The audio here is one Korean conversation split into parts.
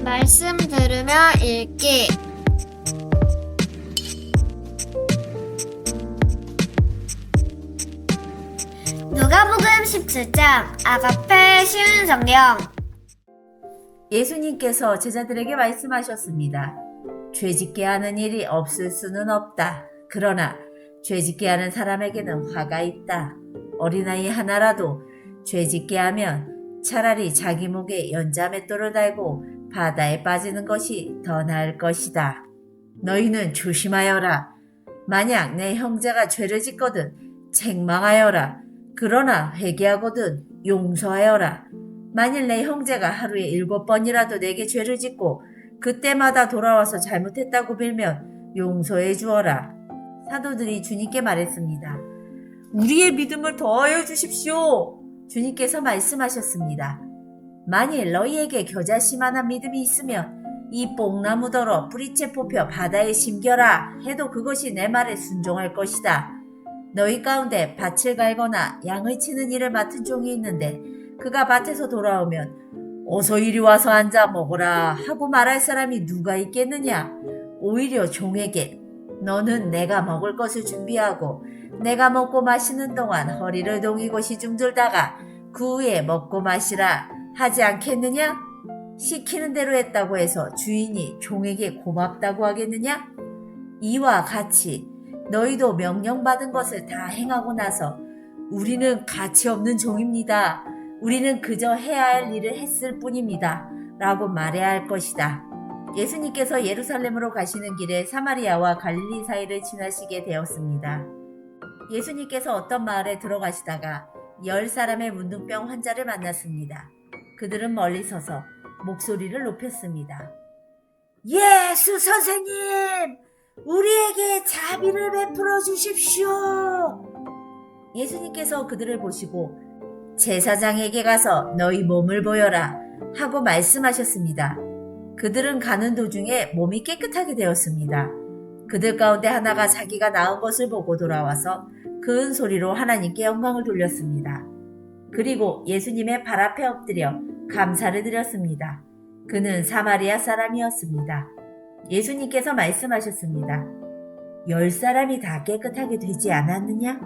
말씀 들으며 읽기. 누가복음 17장 아가페 쉬운 성경. 예수님께서 제자들에게 말씀하셨습니다. 죄짓게 하는 일이 없을 수는 없다. 그러나 죄짓게 하는 사람에게는 화가 있다. 어린아이 하나라도 죄짓게 하면 차라리 자기 목에 연자맷돌을 달고 바다에 빠지는 것이 더 나을 것이다. 너희는 조심하여라. 만약 내 형제가 죄를 짓거든 책망하여라. 그러나 회개하거든 용서하여라. 만일 내 형제가 하루에 7번이라도 내게 죄를 짓고 그때마다 돌아와서 잘못했다고 빌면 용서해 주어라. 사도들이 주님께 말했습니다. 우리의 믿음을 더하여 주십시오. 주님께서 말씀하셨습니다. 만일 너희에게 겨자씨만한 믿음이 있으면 이 뽕나무더러 뿌리채 뽑혀 바다에 심겨라 해도 그것이 내 말에 순종할 것이다. 너희 가운데 밭을 갈거나 양을 치는 일을 맡은 종이 있는데 그가 밭에서 돌아오면 어서 이리 와서 앉아 먹어라 하고 말할 사람이 누가 있겠느냐? 오히려 종에게 너는 내가 먹을 것을 준비하고 내가 먹고 마시는 동안 허리를 동이고 시중들다가 그 후에 먹고 마시라 하지 않겠느냐? 시키는 대로 했다고 해서 주인이 종에게 고맙다고 하겠느냐? 이와 같이 너희도 명령받은 것을 다 행하고 나서 우리는 가치 없는 종입니다. 우리는 그저 해야 할 일을 했을 뿐입니다. 라고 말해야 할 것이다. 예수님께서 예루살렘으로 가시는 길에 사마리아와 갈릴리 사이를 지나시게 되었습니다. 예수님께서 어떤 마을에 들어가시다가 10사람의 문둥병 환자를 만났습니다. 그들은 멀리 서서 목소리를 높였습니다. 예수 선생님! 우리에게 자비를 베풀어 주십시오! 예수님께서 그들을 보시고 제사장에게 가서 너희 몸을 보여라 하고 말씀하셨습니다. 그들은 가는 도중에 몸이 깨끗하게 되었습니다. 그들 가운데 하나가 자기가 나은 것을 보고 돌아와서 큰 소리로 하나님께 영광을 돌렸습니다. 그리고 예수님의 발 앞에 엎드려 감사를 드렸습니다. 그는 사마리아 사람이었습니다. 예수님께서 말씀하셨습니다. 10사람이 다 깨끗하게 되지 않았느냐?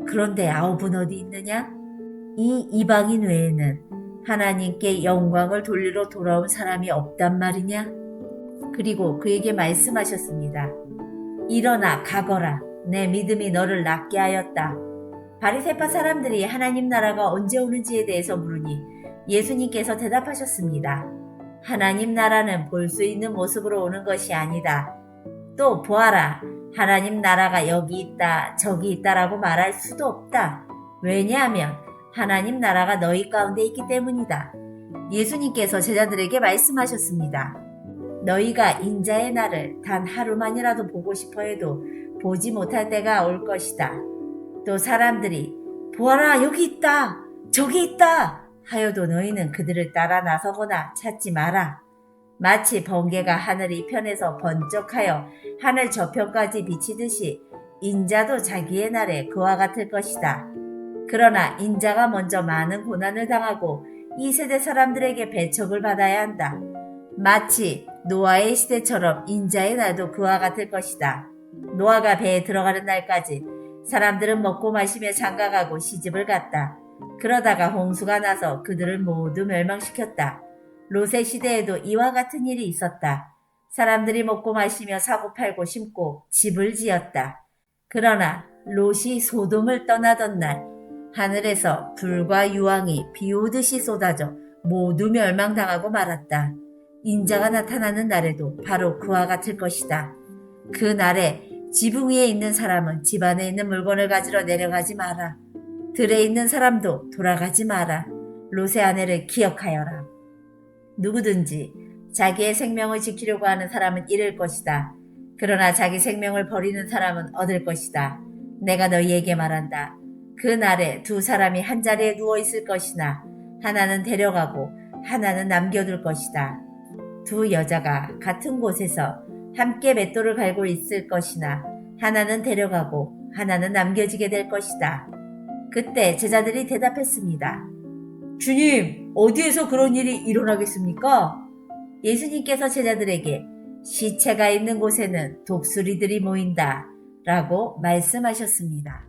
그런데 9은 어디 있느냐? 이 이방인 외에는 하나님께 영광을 돌리러 돌아온 사람이 없단 말이냐? 그리고 그에게 말씀하셨습니다. 일어나 가거라. 내 믿음이 너를 낫게 하였다. 바리새파 사람들이 하나님 나라가 언제 오는지에 대해서 물으니 예수님께서 대답하셨습니다. 하나님 나라는 볼 수 있는 모습으로 오는 것이 아니다. 또 보아라. 하나님 나라가 여기 있다, 저기 있다라고 말할 수도 없다. 왜냐하면 하나님 나라가 너희 가운데 있기 때문이다. 예수님께서 제자들에게 말씀하셨습니다. 너희가 인자의 날을 단 하루만이라도 보고 싶어 해도 보지 못할 때가 올 것이다. 또 사람들이 보아라 여기 있다, 저기 있다 하여도 너희는 그들을 따라 나서거나 찾지 마라. 마치 번개가 하늘 이편에서 번쩍하여 하늘 저편까지 비치듯이 인자도 자기의 날에 그와 같을 것이다. 그러나 인자가 먼저 많은 고난을 당하고 이 세대 사람들에게 배척을 받아야 한다. 마치 노아의 시대처럼 인자의 날도 그와 같을 것이다. 노아가 배에 들어가는 날까지 사람들은 먹고 마시며 장가가고 시집을 갔다. 그러다가 홍수가 나서 그들을 모두 멸망시켰다. 롯의 시대에도 이와 같은 일이 있었다. 사람들이 먹고 마시며 사고 팔고 심고 집을 지었다. 그러나 롯이 소돔을 떠나던 날 하늘에서 불과 유황이 비 오듯이 쏟아져 모두 멸망당하고 말았다. 인자가 나타나는 날에도 바로 그와 같을 것이다. 그 날에 지붕 위에 있는 사람은 집 안에 있는 물건을 가지러 내려가지 마라. 들에 있는 사람도 돌아가지 마라. 롯의 아내를 기억하여라. 누구든지 자기의 생명을 지키려고 하는 사람은 잃을 것이다. 그러나 자기 생명을 버리는 사람은 얻을 것이다. 내가 너희에게 말한다. 그 날에 두 사람이 한 자리에 누워 있을 것이나 하나는 데려가고 하나는 남겨둘 것이다. 두 여자가 같은 곳에서 함께 맷돌을 갈고 있을 것이나 하나는 데려가고 하나는 남겨지게 될 것이다. 그때 제자들이 대답했습니다. 주님, 어디에서 그런 일이 일어나겠습니까? 예수님께서 제자들에게 시체가 있는 곳에는 독수리들이 모인다 라고 말씀하셨습니다.